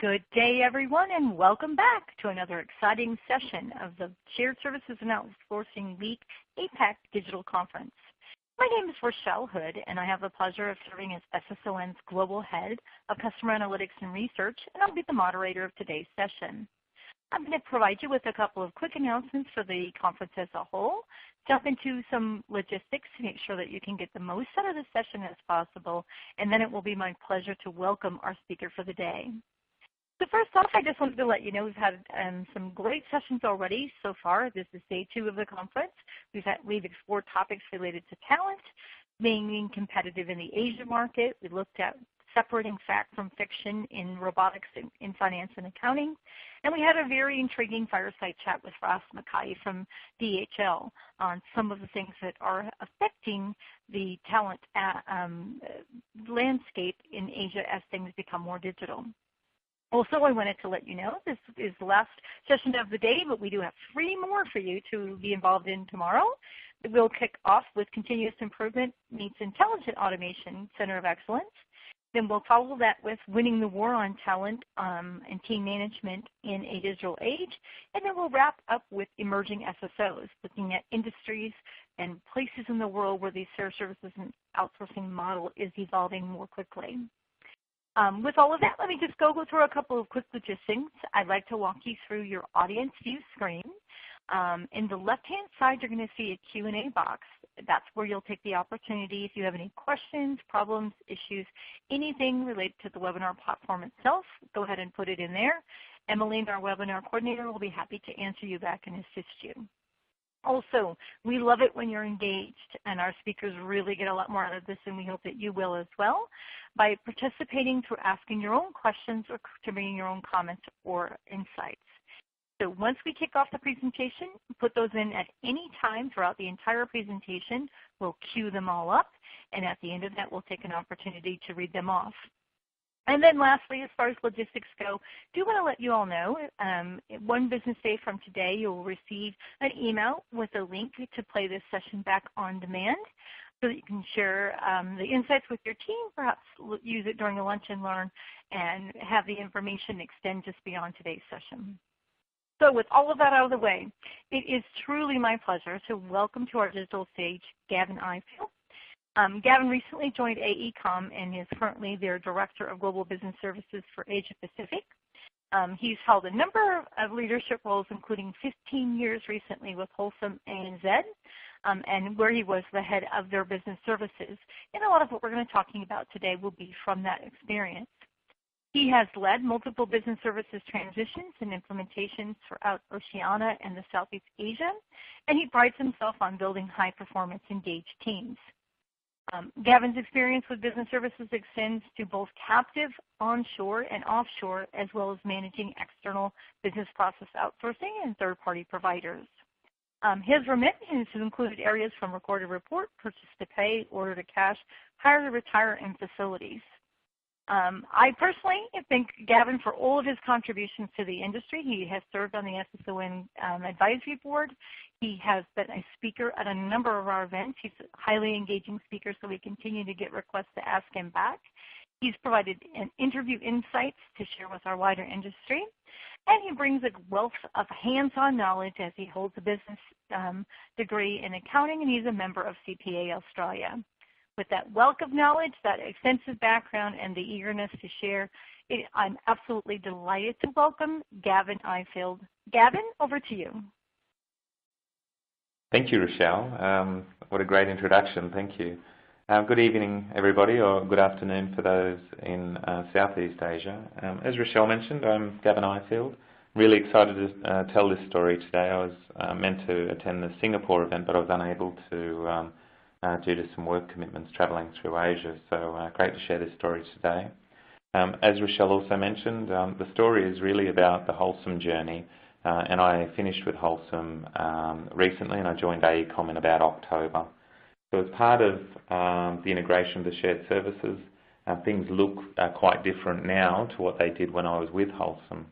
Good day, everyone, and welcome back to another exciting session of the Shared Services and Outsourcing Week APAC Digital Conference. My name is Rochelle Hood, and I have the pleasure of serving as SSON's Global Head of Customer Analytics and Research, and I'll be the moderator of today's session. I'm going to provide you with a couple of quick announcements for the conference as a whole, jump into some logistics to make sure that you can get the most out of the session as possible, and then it will be my pleasure to welcome our speaker for the day. So first off, I just wanted to let you know we've had some great sessions already so far. This is day 2 of the conference. We've explored topics related to talent, being competitive in the Asia market. We looked at separating fact from fiction in robotics in finance and accounting. And we had a very intriguing fireside chat with Ross Mackay from DHL on some of the things that are affecting the talent landscape in Asia as things become more digital. Also, I wanted to let you know this is the last session of the day, but we do have 3 more for you to be involved in tomorrow. We'll kick off with Continuous Improvement Meets Intelligent Automation Center of Excellence. Then we'll follow that with Winning the War on Talent and Team Management in a Digital Age. And then we'll wrap up with Emerging SSOs, looking at industries and places in the world where the shared services and outsourcing model is evolving more quickly. With all of that, let me just go through a couple of quick logistics. I'd like to walk you through your audience view screen. In the left-hand side, you're going to see a Q&A box. That's where you'll take the opportunity if you have any questions, problems, issues, anything related to the webinar platform itself, go ahead and put it in there. Emmeline, our webinar coordinator, will be happy to answer you back and assist you. Also, we love it when you're engaged, and our speakers really get a lot more out of this, and we hope that you will as well, by participating through asking your own questions or contributing your own comments or insights. So once we kick off the presentation, put those in at any time throughout the entire presentation. We'll queue them all up, and at the end of that, we'll take an opportunity to read them off. And then lastly, as far as logistics go, do want to let you all know, 1 business day from today, you'll receive an email with a link to play this session back on demand so that you can share the insights with your team, perhaps use it during a lunch and learn, and have the information extend just beyond today's session. So with all of that out of the way, it is truly my pleasure to welcome to our digital stage Gavin Ifield. Gavin recently joined AECOM and is currently their Director of Global Business Services for Asia Pacific. He's held a number of leadership roles, including 15 years recently with Wholesome ANZ, and where he was the head of their business services. And a lot of what we're going to be talking about today will be from that experience. He has led multiple business services transitions and implementations throughout Oceania and the Southeast Asia, and he prides himself on building high-performance engaged teams. Gavin's experience with business services extends to both captive, onshore, and offshore, as well as managing external business process outsourcing and third-party providers. His remit has included areas from record to report, purchase to pay, order to cash, hire to retire, and facilities. I personally thank Gavin for all of his contributions to the industry. He has served on the SSON Advisory Board. He has been a speaker at a number of our events. He's a highly engaging speaker, so we continue to get requests to ask him back. He's provided interview insights to share with our wider industry. And he brings a wealth of hands-on knowledge as he holds a business degree in accounting, and he's a member of CPA Australia. With that wealth of knowledge, that extensive background, and the eagerness to share, I'm absolutely delighted to welcome Gavin Ifield. Gavin, over to you. Thank you, Rochelle. What a great introduction. Thank you. Good evening, everybody, or good afternoon for those in Southeast Asia. As Rochelle mentioned, I'm Gavin Ifield. Really excited to tell this story today. I was meant to attend the Singapore event, but I was unable to due to some work commitments travelling through Asia. So great to share this story today. As Rochelle also mentioned, the story is really about the Wholesome journey. And I finished with Wholesome recently, and I joined AECOM in about October. So as part of the integration of the shared services, things look quite different now to what they did when I was with Wholesome.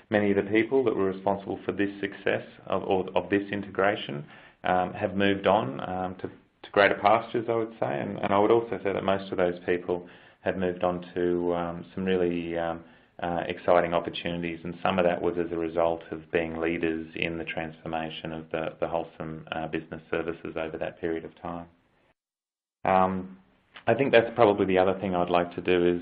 Many of the people that were responsible for this success of this integration have moved on to greater pastures, I would say, and I would also say that most of those people have moved on to some really exciting opportunities, and some of that was as a result of being leaders in the transformation of the wholesome business services over that period of time. I think that's probably the other thing I'd like to do is,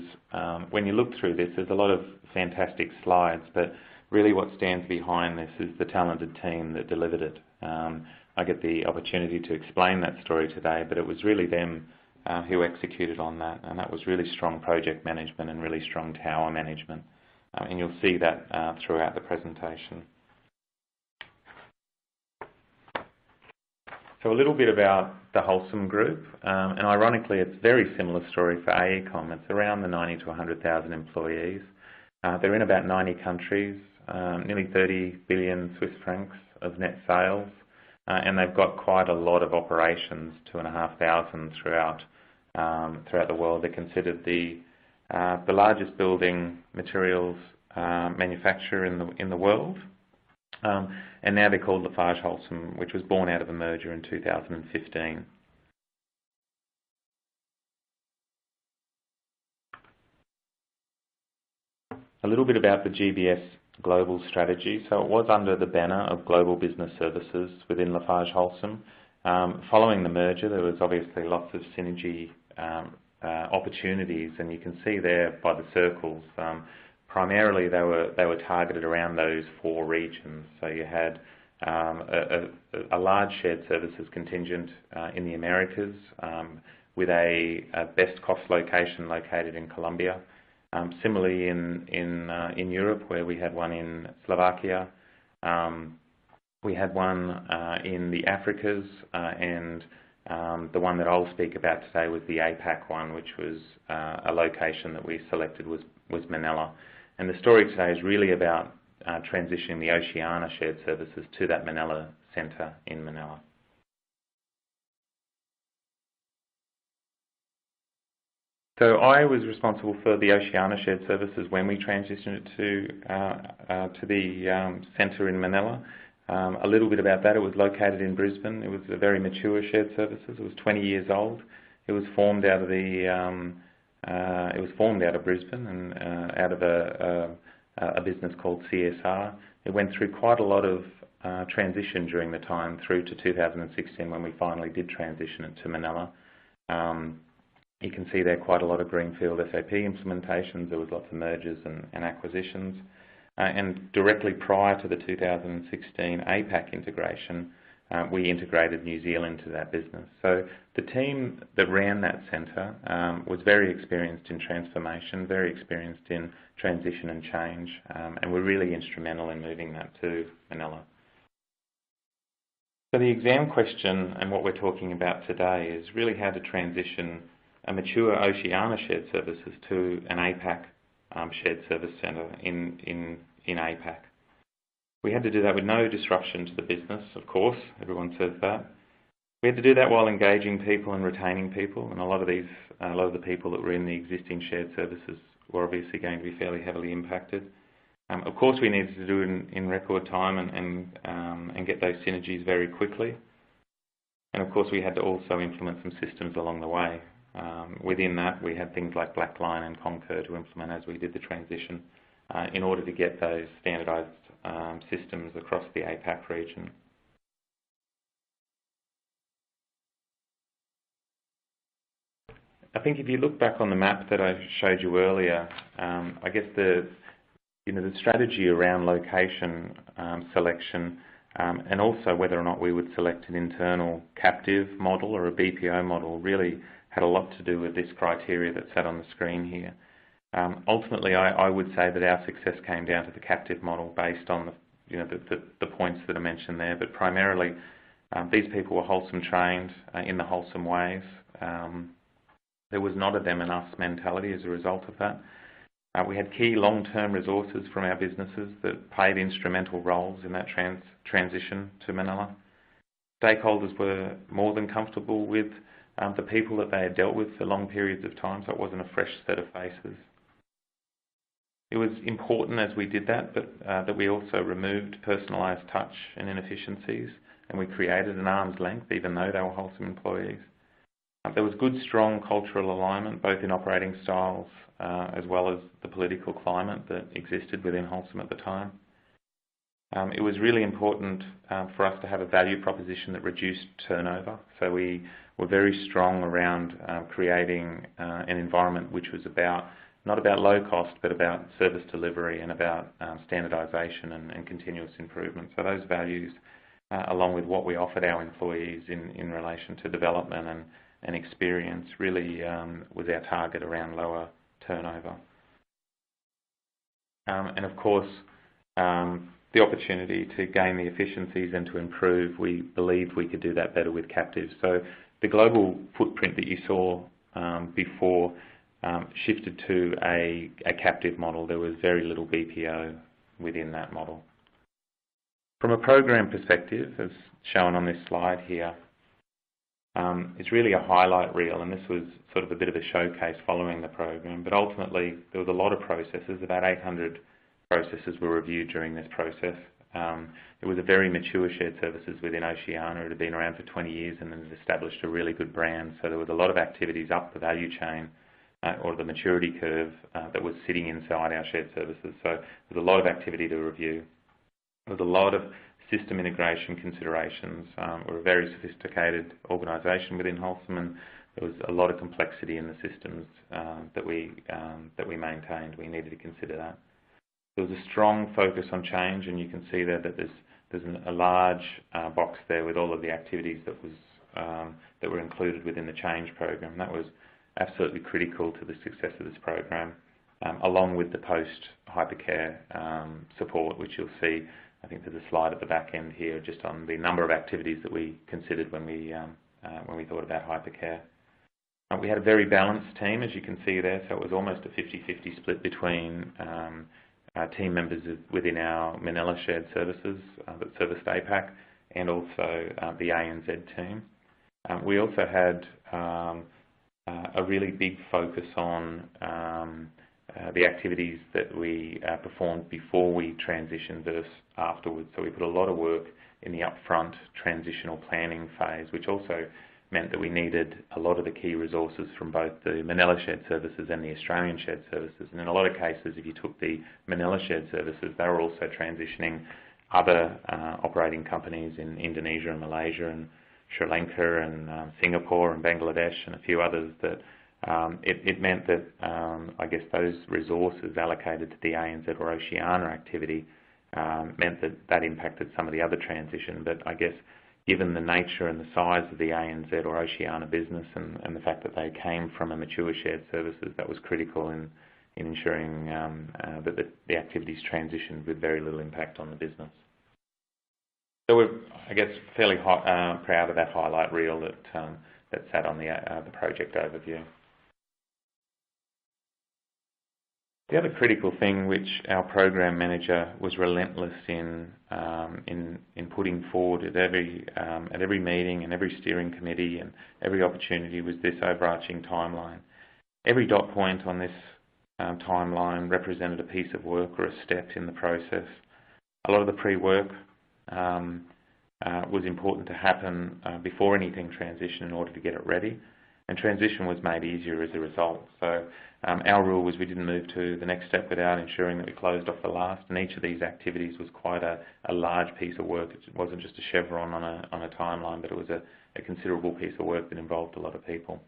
when you look through this, there's a lot of fantastic slides, but really what stands behind this is the talented team that delivered it. I get the opportunity to explain that story today, but it was really them who executed on that, and that was really strong project management and really strong tower management. And you'll see that throughout the presentation. So a little bit about the Wholesome Group, and ironically it's a very similar story for AECOM. It's around the 90 to 100,000 employees. They're in about 90 countries, nearly 30 billion Swiss francs of net sales, and they've got quite a lot of operations, 2,500 throughout the world. They're considered the largest building materials manufacturer in the world. And now they're called Lafarge Holcim, which was born out of a merger in 2015. A little bit about the GBS global strategy. So it was under the banner of Global Business Services within Lafarge Holcim. Following the merger, there was obviously lots of synergy opportunities, and you can see there by the circles. Primarily, they were targeted around those 4 regions. So you had a large shared services contingent in the Americas, with a best cost location located in Colombia. Similarly, in Europe, where we had one in Slovakia, we had one in the Africas, and the one that I'll speak about today was the APAC one, which was a location that we selected was Manila. And the story today is really about transitioning the Oceania shared services to that Manila centre in Manila. So I was responsible for the Oceania shared services when we transitioned it to the centre in Manila. A little bit about that: it was located in Brisbane. It was a very mature shared services. It was 20 years old. It was formed out of Brisbane and out of a business called CSR. It went through quite a lot of transition during the time through to 2016 when we finally did transition it to Manila. You can see there quite a lot of greenfield SAP implementations. There was lots of mergers and acquisitions. And directly prior to the 2016 APAC integration, we integrated New Zealand to that business. So the team that ran that centre was very experienced in transformation, very experienced in transition and change, and were really instrumental in moving that to Manila. So the exam question and what we're talking about today is really how to transition a mature Oceania shared services to an APAC shared service centre in APAC. We had to do that with no disruption to the business, of course. Everyone says that. We had to do that while engaging people and retaining people, and a lot of the people that were in the existing shared services were obviously going to be fairly heavily impacted. Of course, we needed to do it in record time and get those synergies very quickly. And of course, we had to also implement some systems along the way. Within that, we had things like Blackline and Concur to implement as we did the transition in order to get those standardised systems across the APAC region. I think if you look back on the map that I showed you earlier, I guess the strategy around location selection and also whether or not we would select an internal captive model or a BPO model really had a lot to do with this criteria that's set on the screen here. Ultimately, I would say that our success came down to the captive model based on the points that are mentioned there, but primarily these people were wholesome trained in the wholesome ways. There was not a them and us mentality as a result of that. We had key long-term resources from our businesses that played instrumental roles in that transition to Manila. Stakeholders were more than comfortable with the people that they had dealt with for long periods of time, so it wasn't a fresh set of faces. It was important as we did that, but that we also removed personalised touch and inefficiencies, and we created an arm's length, even though they were wholesome employees. There was good, strong cultural alignment, both in operating styles as well as the political climate that existed within Wholesome at the time. It was really important for us to have a value proposition that reduced turnover. So we were very strong around creating an environment which was not about low cost, but about service delivery and about standardisation and continuous improvement. So those values, along with what we offered our employees in relation to development and experience, really was our target around lower turnover. And of course, the opportunity to gain the efficiencies and to improve, we believed we could do that better with captives. So the global footprint that you saw before shifted to a captive model. There was very little BPO within that model. From a program perspective, as shown on this slide here, it's really a highlight reel, and this was sort of a bit of a showcase following the program, but ultimately there was a lot of processes. About 800 processes were reviewed during this process. It was a very mature shared services within Oceania. It had been around for 20 years and then had established a really good brand, so there was a lot of activities up the value chain or the maturity curve that was sitting inside our shared services. So there was a lot of activity to review. There was a lot of system integration considerations. We're a very sophisticated organisation within Wholesome, and there was a lot of complexity in the systems that we maintained. We needed to consider that. There was a strong focus on change, and you can see there that there's a large box there with all of the activities that were included within the change program. That was absolutely critical to the success of this program, along with the post-Hypercare support, which you'll see. I think there's a slide at the back end here just on the number of activities that we considered when we thought about Hypercare. We had a very balanced team, as you can see there, so it was almost a 50-50 split between team members within our Manila shared services that serviced APAC and also the ANZ team. We also had a really big focus on the activities that we performed before we transitioned versus afterwards. So we put a lot of work in the upfront transitional planning phase, which also meant that we needed a lot of the key resources from both the Manila shared services and the Australian shared services. And in a lot of cases, if you took the Manila shared services, they were also transitioning other operating companies in Indonesia and Malaysia and Sri Lanka and Singapore and Bangladesh and a few others that it meant that I guess those resources allocated to the ANZ or Oceania activity meant that impacted some of the other transition. But I guess given the nature and the size of the ANZ or Oceania business and the fact that they came from a mature shared services, that was critical in ensuring that the activities transitioned with very little impact on the business. So we're, I guess, fairly proud of that highlight reel that sat on the project overview. The other critical thing which our program manager was relentless in putting forward at every meeting and every steering committee and every opportunity was this overarching timeline. Every dot point on this timeline represented a piece of work or a step in the process. A lot of the pre-work was important to happen before anything transitioned in order to get it ready, and transition was made easier as a result. So our rule was we didn't move to the next step without ensuring that we closed off the last, and each of these activities was quite a large piece of work. It wasn't just a chevron on a timeline, but it was a considerable piece of work that involved a lot of people.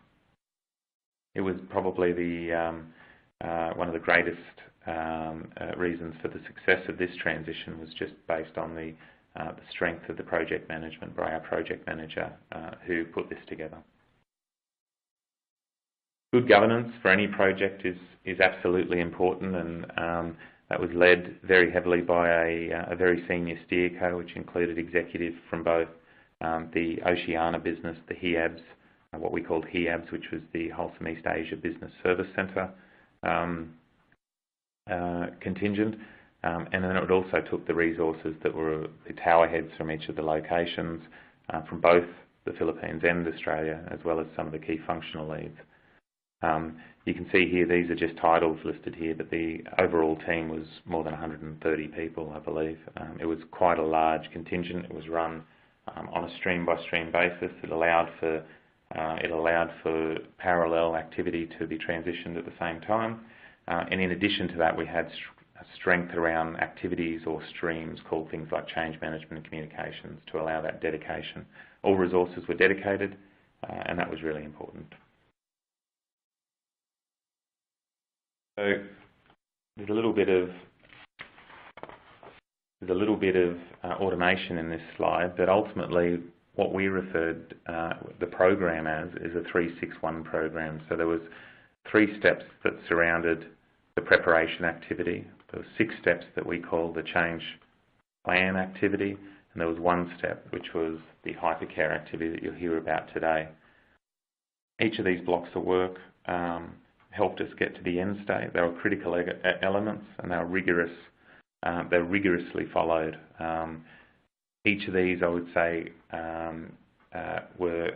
It was probably one of the greatest reasons for the success of this transition was just based on the strength of the project management by our project manager who put this together. Good governance for any project is absolutely important, and that was led very heavily by a very senior steerco, which included executives from both the Oceania business, the HIABs, what we called HIABs, which was the Wholesome East Asia Business Service Centre contingent, and then it also took the resources that were the tower heads from each of the locations from both the Philippines and Australia, as well as some of the key functional leads. You can see here, these are just titles listed here, but the overall team was more than 130 people, I believe. It was quite a large contingent. It was run on a stream-by-stream basis. It allowed for parallel activity to be transitioned at the same time. And in addition to that, we had strength around activities or streams called things like change management and communications to allow that dedication. All resources were dedicated, and that was really important. So there's a little bit of automation in this slide, but ultimately what we referred the program as is a 361 program. So there was 3 steps that surrounded the preparation activity. There were 6 steps that we call the change plan activity, and there was 1 step which was the Hypercare activity that you'll hear about today. Each of these blocks of work helped us get to the end state. They were critical elements, and they were rigorously followed. Each of these, I would say, were,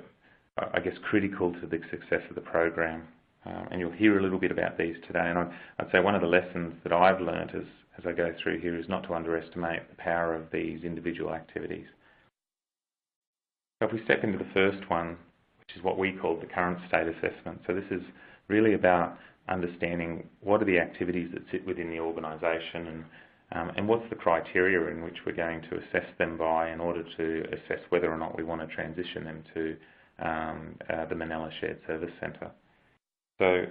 I guess, critical to the success of the program. And you'll hear a little bit about these today. And I'd say one of the lessons that I've learned as I go through here is not to underestimate the power of these individual activities. So if we step into the first one, which is what we call the current state assessment. So this is really about understanding what are the activities that sit within the organisation and what's the criteria in which we're going to assess them by in order to assess whether or not we want to transition them to the Manila Shared Service Centre. So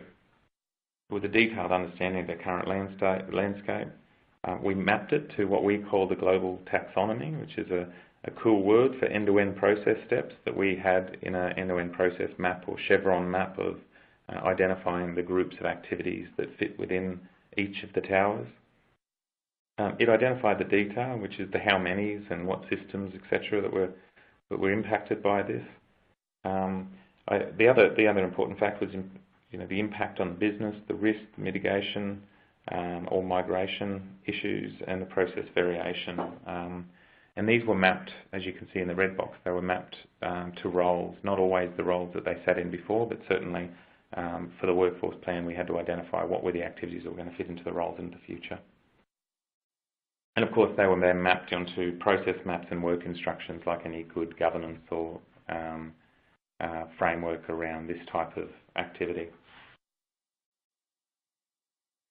with a detailed understanding of the current landscape, we mapped it to what we call the global taxonomy, which is a cool word for end-to-end process steps that we had in an end-to-end process map or chevron map of identifying the groups of activities that fit within each of the towers. It identified the detail, which is the how manys and what systems, etc., that were impacted by this. The other important fact was the impact on business, the risk, mitigation, or migration issues, and the process variation. And these were mapped, as you can see in the red box, they were mapped to roles, not always the roles that they sat in before, but certainly for the workforce plan we had to identify what were the activities that were going to fit into the roles in the future. And of course they were then mapped onto process maps and work instructions like any good governance or framework around this type of activity.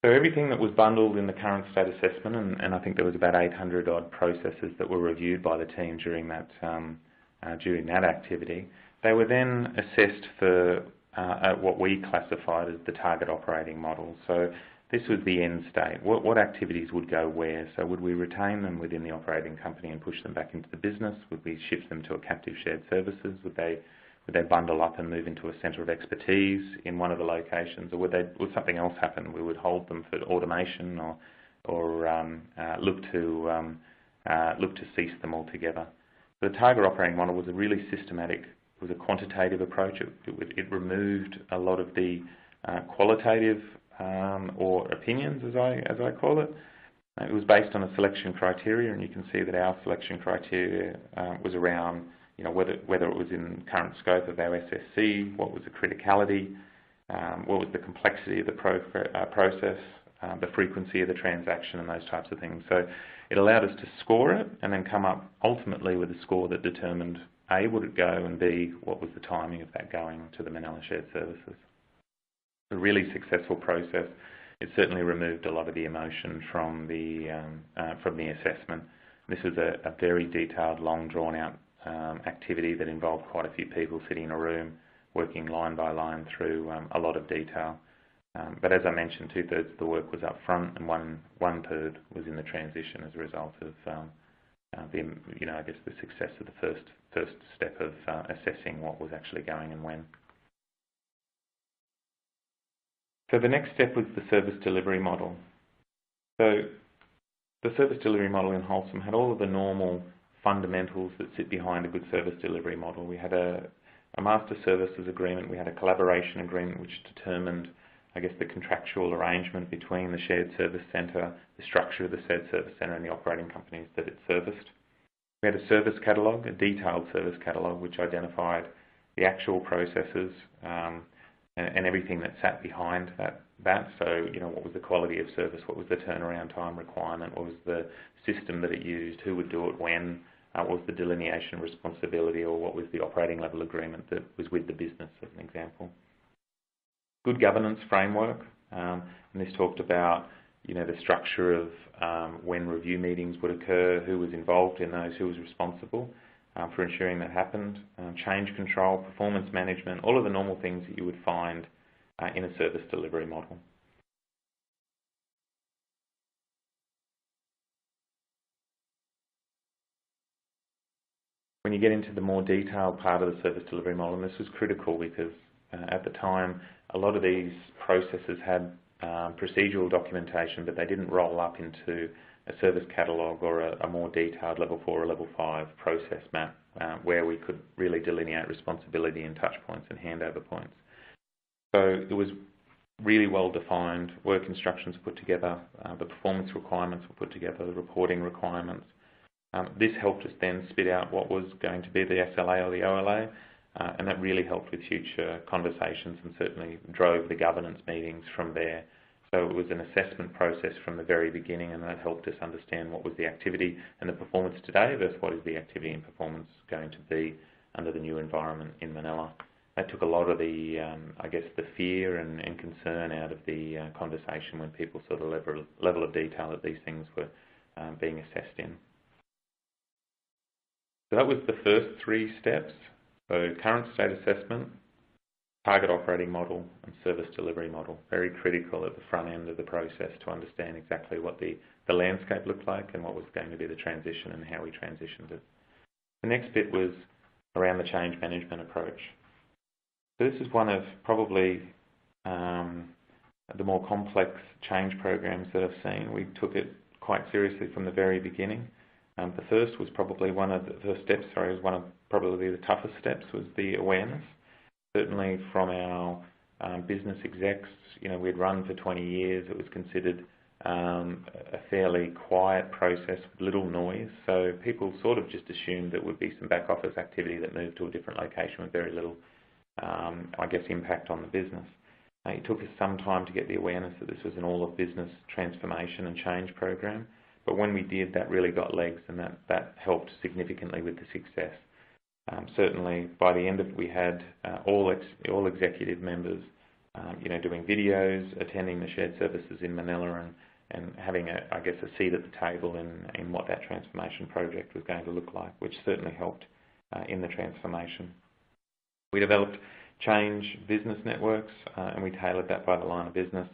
So everything that was bundled in the current state assessment, and I think there was about 800 odd processes that were reviewed by the team during that activity, they were then assessed for what we classified as the target operating model. So this was the end state. What activities would go where? So would we retain them within the operating company and push them back into the business? Would we shift them to a captive shared services? Would they bundle up and move into a centre of expertise in one of the locations, or would something else happen? We would hold them for automation, or look to cease them altogether. The target operating model was a really systematic, was a quantitative approach. It removed a lot of the qualitative or opinions, as I call it. It was based on a selection criteria, and you can see that our selection criteria was around whether it was in current scope of our SSC, what was the criticality, what was the complexity of the process, the frequency of the transaction, and those types of things. So it allowed us to score it and then come up ultimately with a score that determined A, would it go, and B, what was the timing of that going to the Manila Shared Services. A really successful process. It certainly removed a lot of the emotion from the assessment. This was a very detailed, long, drawn-out activity that involved quite a few people sitting in a room, working line by line through a lot of detail. But as I mentioned, 2/3 of the work was up front, and one third was in the transition as a result of I guess the success of the first step of assessing what was actually going and when. So the next step was the service delivery model. So the service delivery model in Wholesome had all of the normal fundamentals that sit behind a good service delivery model. We had a master services agreement, we had a collaboration agreement which determined, I guess, the contractual arrangement between the shared service centre, the structure of the shared service centre and the operating companies that it serviced. We had a service catalogue, a detailed service catalogue, which identified the actual processes and everything that sat behind that. So, what was the quality of service? What was the turnaround time requirement? What was the system that it used? Who would do it when? What was the delineation responsibility, or what was the operating level agreement that was with the business, as an example? Good governance framework. and this talked about the structure of when review meetings would occur, who was involved in those, who was responsible for ensuring that happened, change control, performance management, all of the normal things that you would find in a service delivery model. When you get into the more detailed part of the service delivery model, and this was critical because at the time a lot of these processes had procedural documentation, but they didn't roll up into a service catalogue or a more detailed level 4 or level 5 process map where we could really delineate responsibility and touch points and handover points. So it was really well defined, work instructions were put together, the performance requirements were put together, the reporting requirements. This helped us then spit out what was going to be the SLA or the OLA, and that really helped with future conversations and certainly drove the governance meetings from there. So it was an assessment process from the very beginning, and that helped us understand what was the activity and the performance today versus what is the activity and performance going to be under the new environment in Manila. That took a lot of the, I guess, the fear and concern out of the conversation when people saw the level of detail that these things were being assessed in. So that was the first 3 steps. So current state assessment, target operating model, and service delivery model. Very critical at the front end of the process to understand exactly what the landscape looked like and what was going to be the transition and how we transitioned it. The next bit was around the change management approach. So this is one of probably the more complex change programs that I've seen. We took it quite seriously from the very beginning. The first was probably one of the first steps, was one of probably the toughest steps, was the awareness. Certainly from our business execs, we'd run for 20 years. It was considered a fairly quiet process with little noise. So people sort of just assumed there would be some back office activity that moved to a different location with very little, I guess, impact on the business. It took us some time to get the awareness that this was an all-of-business transformation and change program. But when we did, that really got legs, and that helped significantly with the success. Certainly, by the end of it, we had all executive members, doing videos, attending the shared services in Manila, and having, I guess, a seat at the table in what that transformation project was going to look like, which certainly helped in the transformation. We developed change business networks, and we tailored that by the line of business,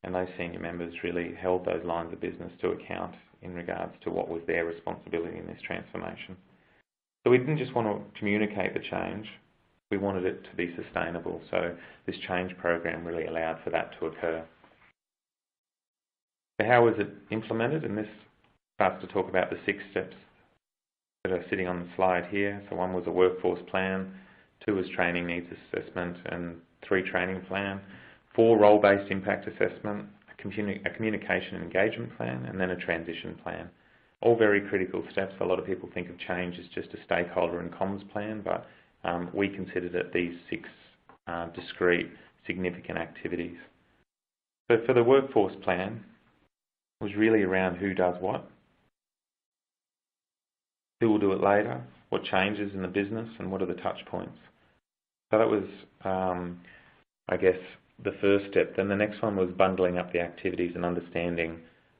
and those senior members really held those lines of business to account in regards to what was their responsibility in this transformation. So we didn't just want to communicate the change, we wanted it to be sustainable. So this change program really allowed for that to occur. So how was it implemented? And this starts to talk about the 6 steps that are sitting on the slide here. So 1 was a workforce plan, 2 was training needs assessment, and 3 training plan, 4 role-based impact assessment, a communication and engagement plan, and then a transition plan. All very critical steps. A lot of people think of change as just a stakeholder and comms plan, but we considered it these 6 discrete, significant activities. So for the workforce plan, it was really around who does what, who will do it later, what changes in the business, and what are the touch points. So that was, I guess, the first step. Then the next one was bundling up the activities and understanding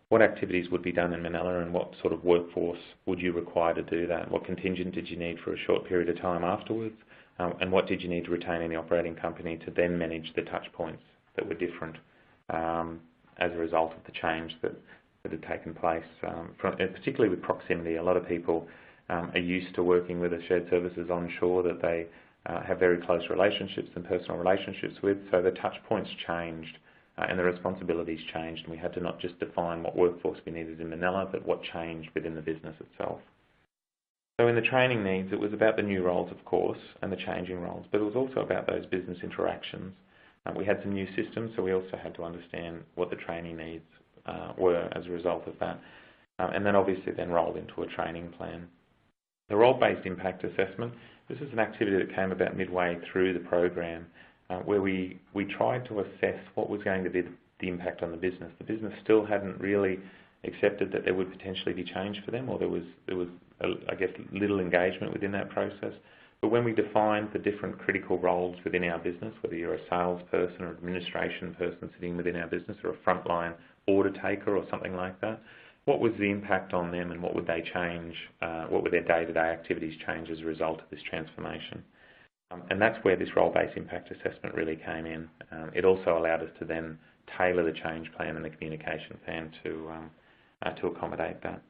what activities would be done in Manila and what sort of workforce would you require to do that. What contingent did you need for a short period of time afterwards, and what did you need to retain in the operating company to then manage the touch points that were different as a result of the change that had taken place, particularly with proximity. A lot of people are used to working with the shared services onshore that they have very close relationships and personal relationships with, so the touch points changed and the responsibilities changed, and we had to not just define what workforce we needed in Manila, but what changed within the business itself. So in the training needs, it was about the new roles, of course, and the changing roles, but it was also about those business interactions. We had some new systems, so we also had to understand what the training needs were as a result of that, and then obviously then rolled into a training plan. The role-based impact assessment, this is an activity that came about midway through the program where we tried to assess what was going to be the impact on the business. The business still hadn't really accepted that there would potentially be change for them, or there was I guess, little engagement within that process. But when we defined the different critical roles within our business, whether you're a salesperson or administration person sitting within our business or a frontline order taker or something like that, what was the impact on them and what would they change, what would their day-to-day activities change as a result of this transformation? And that's where this role-based impact assessment really came in. It also allowed us to then tailor the change plan and the communication plan to accommodate that.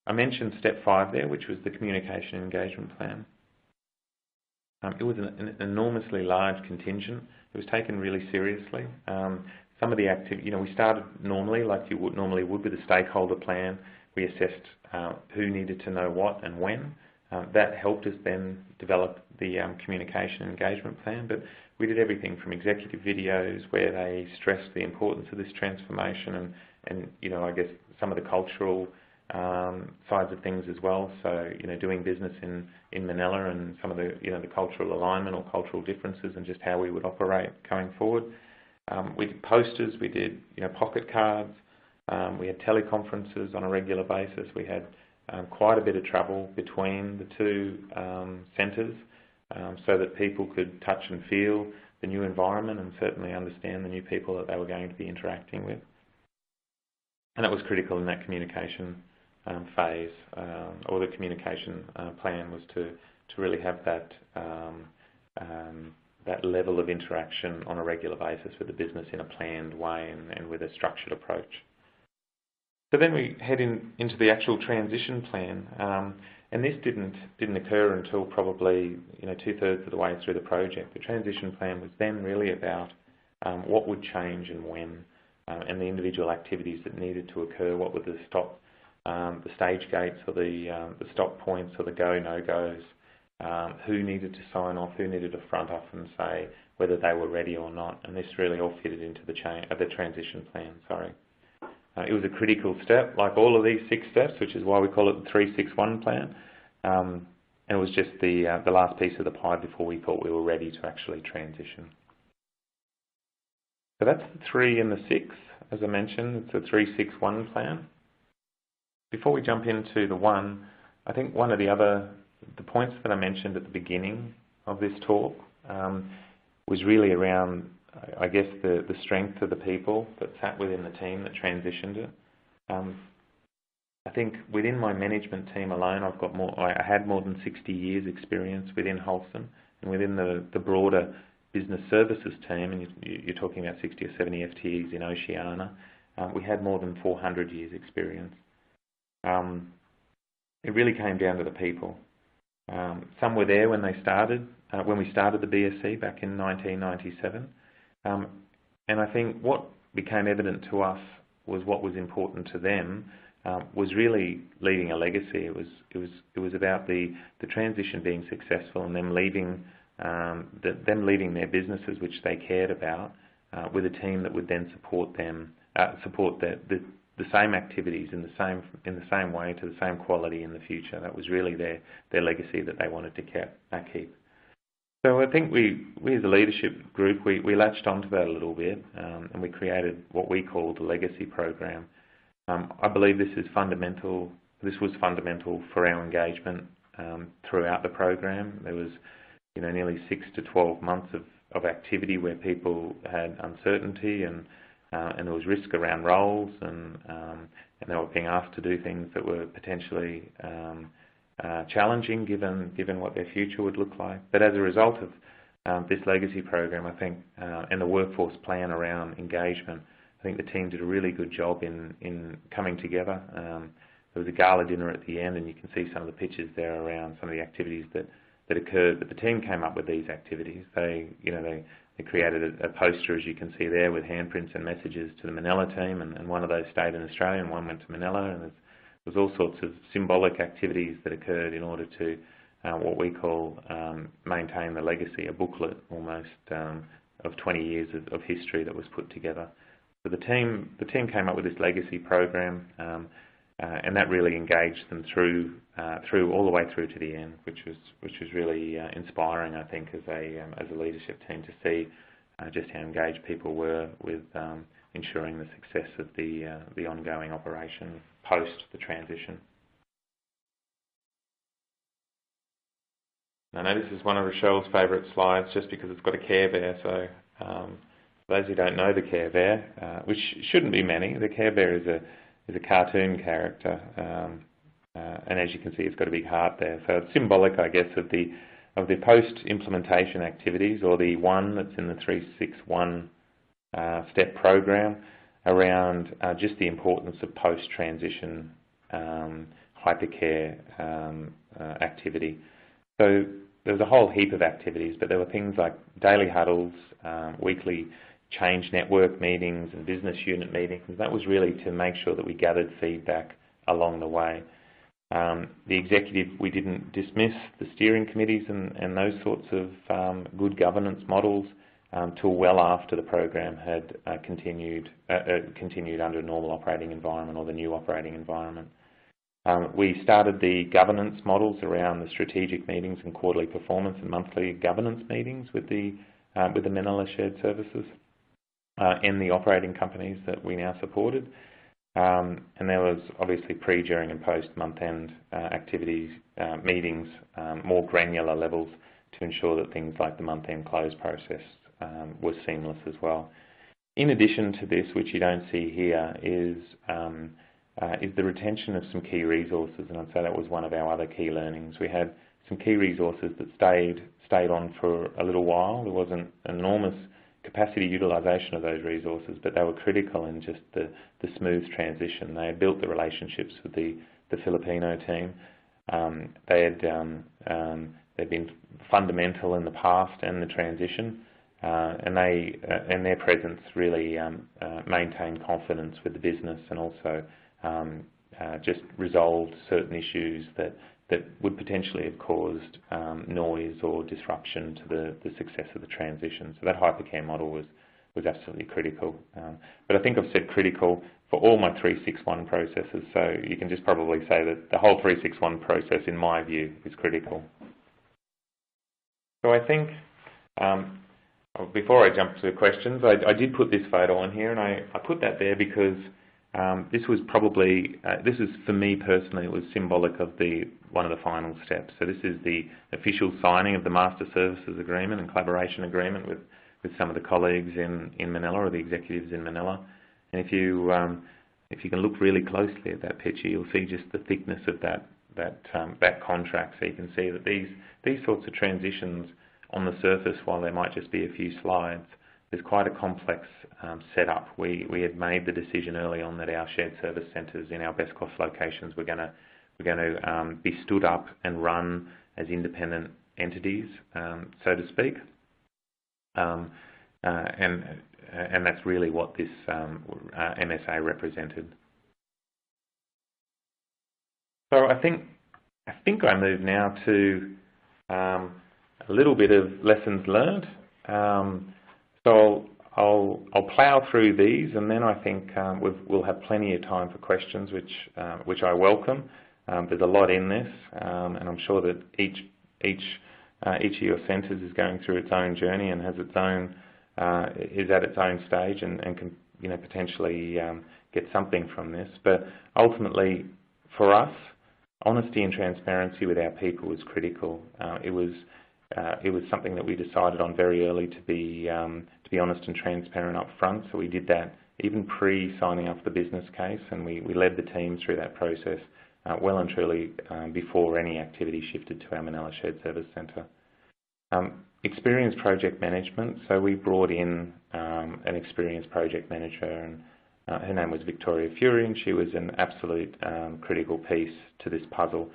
I mentioned step 5 there, which was the communication engagement plan. It was an enormously large contingent. It was taken really seriously. Some of the activity, we started normally, like you would normally would, with a stakeholder plan. We assessed who needed to know what and when. That helped us then develop the communication engagement plan. But we did everything from executive videos where they stressed the importance of this transformation and I guess some of the cultural sides of things as well. So, doing business in Manila and some of the, the cultural alignment or cultural differences and just how we would operate going forward. We did posters, we did, pocket cards, we had teleconferences on a regular basis. We had quite a bit of travel between the two centres so that people could touch and feel the new environment and certainly understand the new people that they were going to be interacting with. And that was critical in that communication phase, or the communication plan was to really have that that level of interaction on a regular basis with the business in a planned way and with a structured approach. So then we head into the actual transition plan, and this didn't occur until probably 2/3 of the way through the project. The transition plan was then really about what would change and when, and the individual activities that needed to occur. What were the stage gates or the stop points or the go no goes? Who needed to sign off? Who needed to front off and say whether they were ready or not? And this really all fitted into the transition plan. It was a critical step, like all of these 6 steps, which is why we call it the 3-6-1 plan. And it was just the last piece of the pie before we thought we were ready to actually transition. So that's the 3 and the 6, as I mentioned. It's a 3-6-1 plan. Before we jump into the 1, I think one of the points that I mentioned at the beginning of this talk was really around, I guess, the strength of the people that sat within the team that transitioned it. I think within my management team alone, I had more than 60 years experience within Holston, and within the broader business services team, and you're talking about 60 or 70 FTEs in Oceania, we had more than 400 years experience. It really came down to the people. Some were there when they started, when we started the BSC back in 1997. And I think what became evident to us was what was important to them was really leaving a legacy. It was about the transition being successful and them leaving their businesses, which they cared about, with a team that would then support them, support the same activities in the same way to the same quality in the future. That was really their legacy that they wanted to keep. So I think we as a leadership group, we latched onto that a little bit, and we created what we call the legacy program. I believe this was fundamental for our engagement throughout the program. There was nearly 6 to 12 months of activity where people had uncertainty and there was risk around roles and they were being asked to do things that were potentially challenging given what their future would look like. But as a result of this legacy program, I think, and the workforce plan around engagement, I think the team did a really good job in coming together. There was a gala dinner at the end, and you can see some of the pictures there around some of the activities that occurred. But the team came up with these activities. They created a poster, as you can see there, with handprints and messages to the Manila team, and one of those stayed in Australia and one went to Manila. And there's all sorts of symbolic activities that occurred in order to what we call maintain the legacy, a booklet almost of 20 years of history that was put together. So the team came up with this legacy program, and that really engaged them through all the way through to the end, which was really inspiring, I think, as a leadership team to see just how engaged people were with ensuring the success of the ongoing operation post the transition. I know this is one of Rochelle's favourite slides just because it's got a Care Bear. So for those who don't know the Care Bear, which shouldn't be many, the Care Bear is a cartoon character, and as you can see, it's got a big heart there. So it's symbolic, I guess, of the post-implementation activities, or the one that's in the 361 step program around just the importance of post-transition hypercare activity. So there was a whole heap of activities, but there were things like daily huddles, weekly change network meetings and business unit meetings. That was really to make sure that we gathered feedback along the way. The executive, we didn't dismiss the steering committees and those sorts of good governance models till well after the program had continued under a normal operating environment, or the new operating environment. We started the governance models around the strategic meetings and quarterly performance and monthly governance meetings with the Manila Shared Services and the operating companies that we now supported. And there was obviously pre, during and post month-end activities, meetings, more granular levels to ensure that things like the month-end close process was seamless as well. In addition to this, which you don't see here, is the retention of some key resources, and I'd say that was one of our other key learnings. We had some key resources that stayed on for a little while. There wasn't enormous capacity utilisation of those resources, but they were critical in just the smooth transition. They had built the relationships with the Filipino team. They'd been fundamental in the past and the transition, and their presence really maintained confidence with the business, and also just resolved certain issues that would potentially have caused noise or disruption to the success of the transition. So that hypercare model was absolutely critical. But I think I've said critical for all my 361 processes, so you can just probably say that the whole 361 process, in my view, is critical. So I think, before I jump to the questions, I did put this photo on here, and I put that there because this was probably, this is for me personally, it was symbolic of one of the final steps. So this is the official signing of the Master Services Agreement and Collaboration Agreement with some of the colleagues in Manila, or the executives in Manila. And if you can look really closely at that picture, you'll see just the thickness of that contract. So you can see that these sorts of transitions on the surface, while there might just be a few slides, there's quite a complex setup. We had made the decision early on that our shared service centres in our best cost locations were going to be stood up and run as independent entities, so to speak. And that's really what this MSA represented. So I think I move now to a little bit of lessons learned. So I'll plough through these, and then I think we'll have plenty of time for questions, which I welcome. There's a lot in this, and I'm sure that each of your centres is going through its own journey and has its own is at its own stage, and can potentially get something from this. But ultimately, for us, honesty and transparency with our people was critical. It was something that we decided on very early to be honest and transparent up front. So we did that even pre-signing off the business case, and we led the team through that process well and truly before any activity shifted to our Manila Shared Service Centre. Experienced project management. So we brought in an experienced project manager, and her name was Victoria Fury, and she was an absolute critical piece to this puzzle.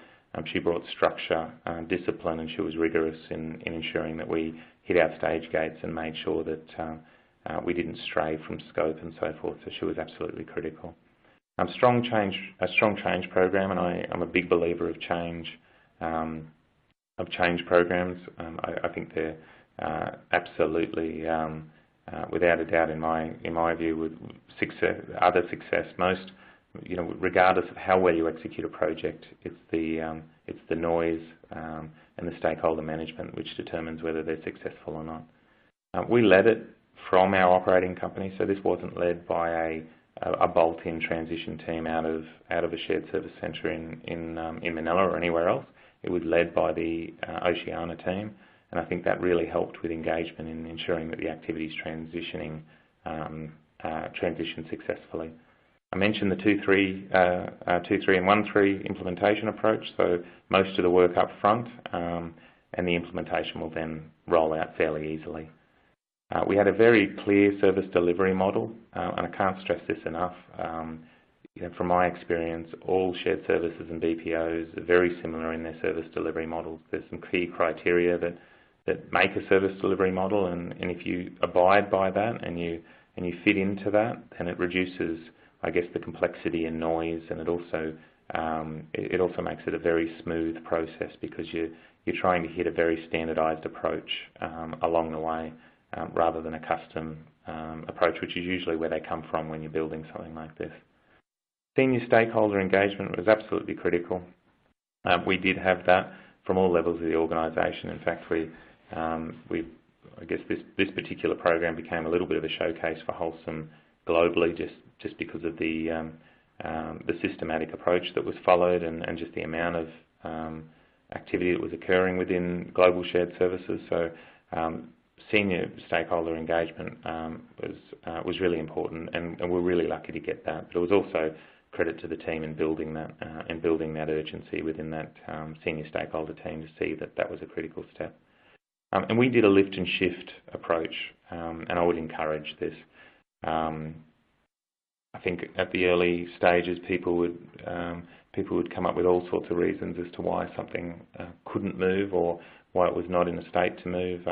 She brought structure, discipline, and she was rigorous in ensuring that we hit our stage gates and made sure that we didn't stray from scope and so forth. So she was absolutely critical. A strong change program, and I'm a big believer of change programs. I think they're absolutely, without a doubt, in my view, with success. Most, regardless of how well you execute a project, it's the noise and the stakeholder management which determines whether they're successful or not. We led it from our operating company, so this wasn't led by a bolt-in transition team out of a shared service centre in Manila or anywhere else. It was led by the Oceania team, and I think that really helped with engagement in ensuring that the activities transition successfully. I mentioned the 2-3 and 1-3 implementation approach, so most of the work up front, and the implementation will then roll out fairly easily. We had a very clear service delivery model, and I can't stress this enough. From my experience, all shared services and BPOs are very similar in their service delivery models. There's some key criteria that make a service delivery model, and if you abide by that and you fit into that, then it reduces, I guess, the complexity and noise, and it also makes it a very smooth process because you're trying to hit a very standardised approach along the way, rather than a custom approach, which is usually where they come from when you're building something like this. Senior stakeholder engagement was absolutely critical. We did have that from all levels of the organisation. In fact, I guess this particular program became a little bit of a showcase for Wholesome globally, just because of the systematic approach that was followed and just the amount of activity that was occurring within global shared services. So senior stakeholder engagement was really important, and we're really lucky to get that. But it was also credit to the team in building that urgency within that senior stakeholder team to see that was a critical step. And we did a lift and shift approach, and I would encourage this. I think at the early stages, people would come up with all sorts of reasons as to why something couldn't move or why it was not in a state to move.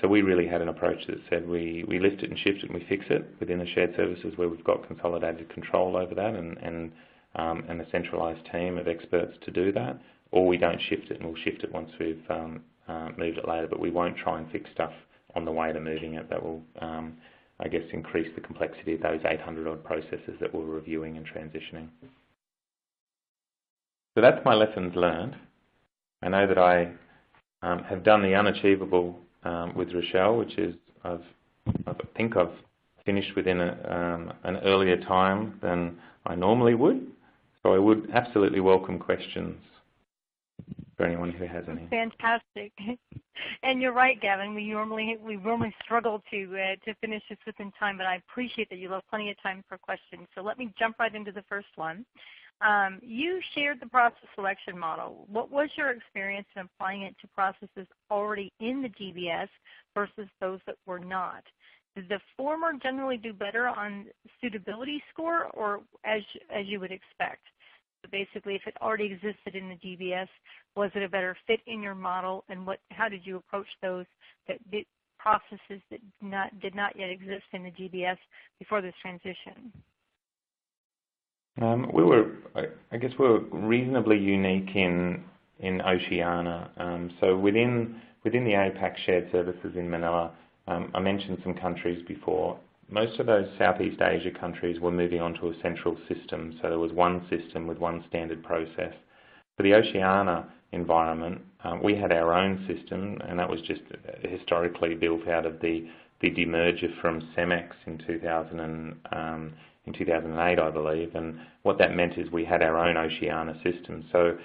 So we really had an approach that said we lift it and shift it and we fix it within the shared services where we've got consolidated control over that and a centralised team of experts to do that, or we don't shift it and we'll shift it once we've moved it later, but we won't try and fix stuff on the way to moving it. That will, I guess, increase the complexity of those 800-odd processes that we're reviewing and transitioning. So that's my lessons learned. I know that I have done the unachievable with Rochelle, which is I think I've finished within an earlier time than I normally would. So I would absolutely welcome questions for anyone who has any. Fantastic. And you're right, Gavin. We normally struggle to finish this within time, but I appreciate that you left plenty of time for questions. So let me jump right into the first one. You shared the process selection model. What was your experience in applying it to processes already in the GBS versus those that were not? Did the former generally do better on suitability score, or as you would expect? So basically, if it already existed in the GBS, was it a better fit in your model, and how did you approach those processes that did not yet exist in the GBS before this transition? I guess we were reasonably unique in Oceania. So within the APAC shared services in Manila, I mentioned some countries before. Most of those Southeast Asia countries were moving on to a central system, so there was one system with one standard process. For the Oceania environment, we had our own system, and that was just historically built out of the demerger from Cemex in 2008, I believe, and what that meant is we had our own Oceania system. So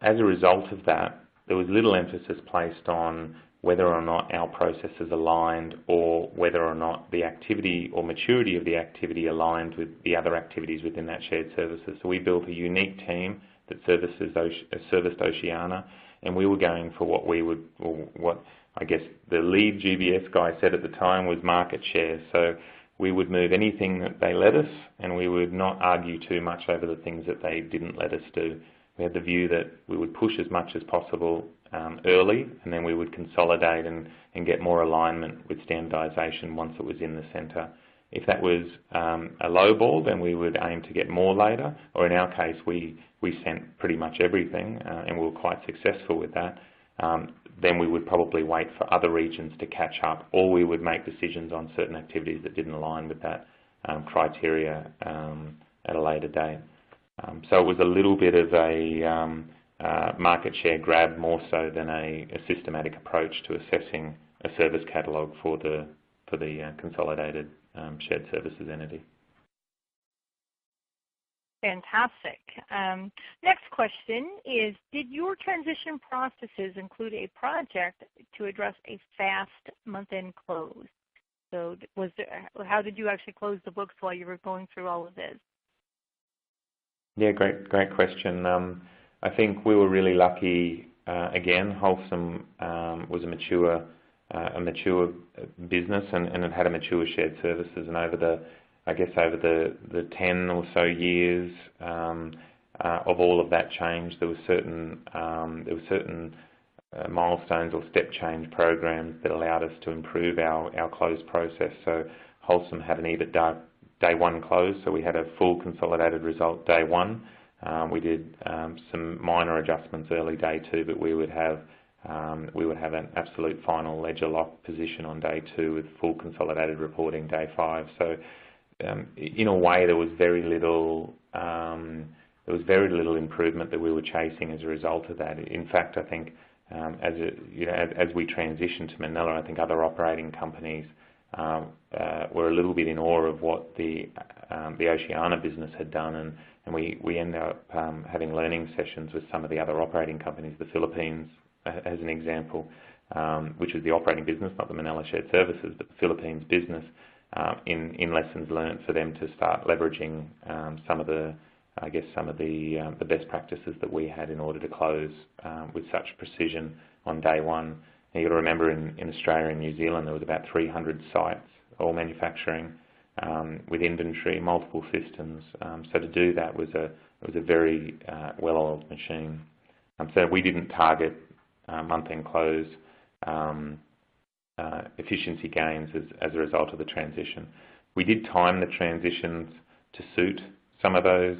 as a result of that, there was little emphasis placed on whether or not our processes aligned or whether or not the activity or maturity of the activity aligned with the other activities within that shared services. So we built a unique team that serviced Oceania, and we were going for what I guess the lead GBS guy said at the time was market share. So we would move anything that they let us, and we would not argue too much over the things that they didn't let us do. We had the view that we would push as much as possible early, and then we would consolidate and get more alignment with standardisation once it was in the centre. If that was a low ball, then we would aim to get more later, or in our case, we sent pretty much everything, and we were quite successful with that. Then we would probably wait for other regions to catch up, or we would make decisions on certain activities that didn't align with that criteria at a later date. So it was a little bit of a market share grab more so than a systematic approach to assessing a service catalogue for the consolidated shared services entity. Fantastic. Next question is, did your transition processes include a project to address a fast month-end close? So how did you actually close the books while you were going through all of this? Yeah, great question. I think we were really lucky. Again, Wholesome was a mature business, and it had a mature shared services. And over the 10 or so years of all of that change, there were certain milestones or step change programs that allowed us to improve our close process. So Wholesome had an EBITDA day one close, so we had a full consolidated result day one. We did some minor adjustments early day two, but we would have an absolute final ledger lock position on day two with full consolidated reporting day five. So in a way, there was very little improvement that we were chasing as a result of that. In fact, I think as we transitioned to Manila, I think other operating companies were a little bit in awe of what the Oceania business had done, and we ended up having learning sessions with some of the other operating companies, the Philippines as an example, which is the operating business, not the Manila Shared Services, but the Philippines business, in lessons learned for them to start leveraging some of the best practices that we had in order to close with such precision on day one. And you've got to remember in Australia and New Zealand there was about 300 sites, all manufacturing, with inventory, multiple systems. So to do that was a very well-oiled machine. So we didn't target month-end close efficiency gains as a result of the transition. We did time the transitions to suit some of those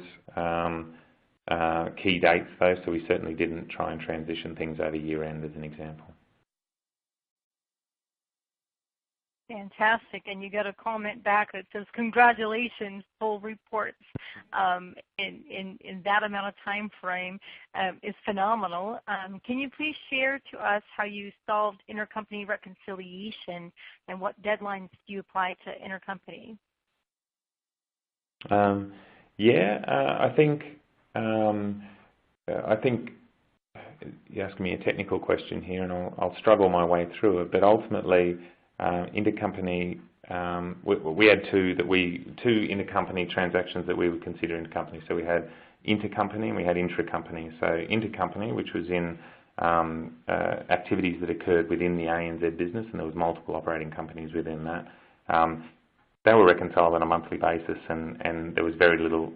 key dates though, so we certainly didn't try and transition things over year end as an example. Fantastic, and you got a comment back that says, congratulations, full reports in that amount of time frame is phenomenal. Can you please share to us how you solved intercompany reconciliation and what deadlines do you apply to intercompany? I think you're asking me a technical question here, and I'll struggle my way through it. But ultimately, intercompany, we had two intercompany transactions that we would consider intercompany. So we had intercompany and we had intracompany. So intercompany, which was in activities that occurred within the ANZ business, and there was multiple operating companies within that. They were reconciled on a monthly basis, and there was very little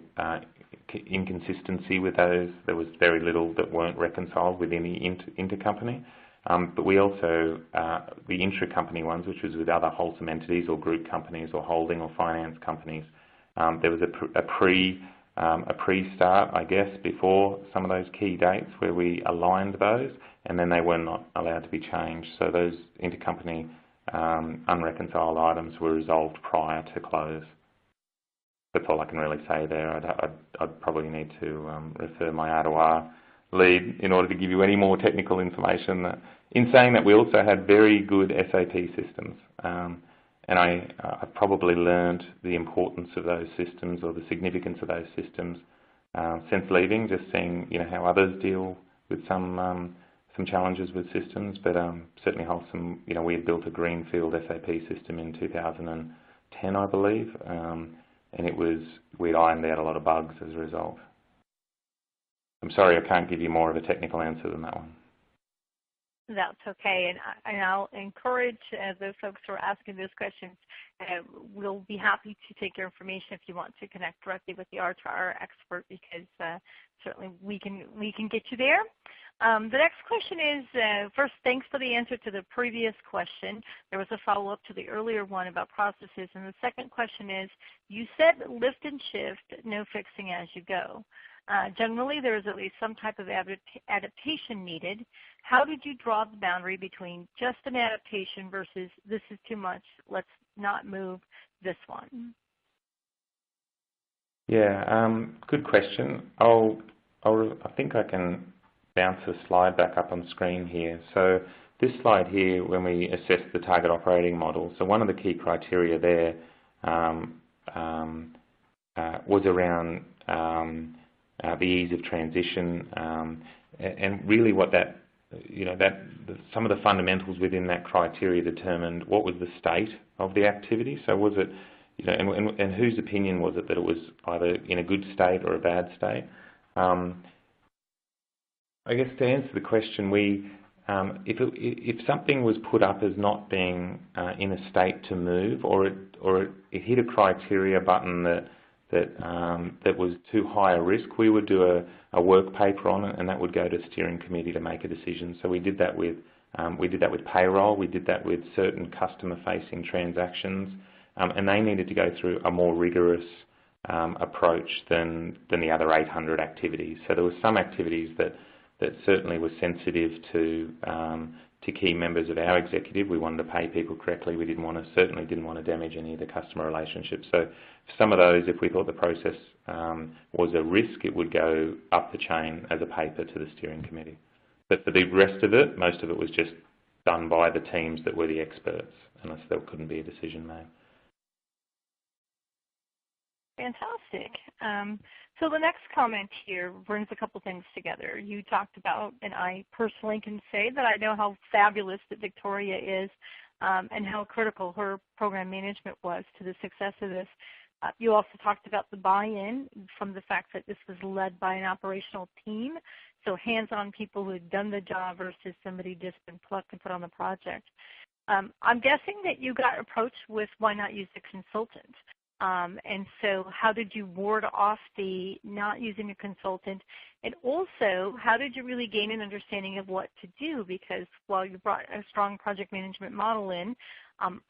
inconsistency with those. There was very little that weren't reconciled within the intercompany. But we also, the intra-company ones, which was with other Wholesome entities or group companies or holding or finance companies, there was a pre-start, I guess, before some of those key dates where we aligned those, and then they were not allowed to be changed. So those intercompany unreconciled items were resolved prior to close. That's all I can really say there. I'd probably need to refer my R2R lead in order to give you any more technical information. In saying that, we also had very good SAP systems, and I've probably learned the importance of those systems or the significance of those systems since leaving, just seeing how others deal with some challenges with systems. But certainly Wholesome, we had built a greenfield SAP system in 2010, I believe, and we'd ironed out a lot of bugs as a result. I'm sorry, I can't give you more of a technical answer than that one. That's okay, and I'll encourage those folks who are asking those questions. We'll be happy to take your information if you want to connect directly with the R2R expert, because certainly we can get you there. The next question is, first, thanks for the answer to the previous question. There was a follow-up to the earlier one about processes, and the second question is, you said lift and shift, no fixing as you go. Generally, there is at least some type of adaptation needed. How did you draw the boundary between just an adaptation versus this is too much, let's not move this one? Yeah, good question. I think I can bounce the slide back up on screen here. So this slide here, when we assess the target operating model, so one of the key criteria there was around the ease of transition, and really what that, some of the fundamentals within that criteria determined what was the state of the activity. So was it, and whose opinion was it that it was either in a good state or a bad state? I guess to answer the question, if something was put up as not being in a state to move, or it hit a criteria button that was too high a risk, we would do a work paper on it, and that would go to steering committee to make a decision. So we did that with payroll, we did that with certain customer-facing transactions, and they needed to go through a more rigorous approach than the other 800 activities. So there were some activities that certainly were sensitive to key members of our executive. We wanted to pay people correctly. We certainly didn't want to damage any of the customer relationships. So for some of those, if we thought the process was a risk, it would go up the chain as a paper to the steering committee. But for the rest of it, most of it was just done by the teams that were the experts, unless there couldn't be a decision made. Fantastic. So the next comment here brings a couple things together. You talked about, and I personally can say that I know how fabulous that Victoria is, and how critical her program management was to the success of this. You also talked about the buy-in from the fact that this was led by an operational team, so hands-on people who had done the job versus somebody just been plucked and put on the project. I'm guessing that you got approached with why not use a consultant. And so how did you ward off the not using a consultant? And also, how did you really gain an understanding of what to do? Because while you brought a strong project management model in,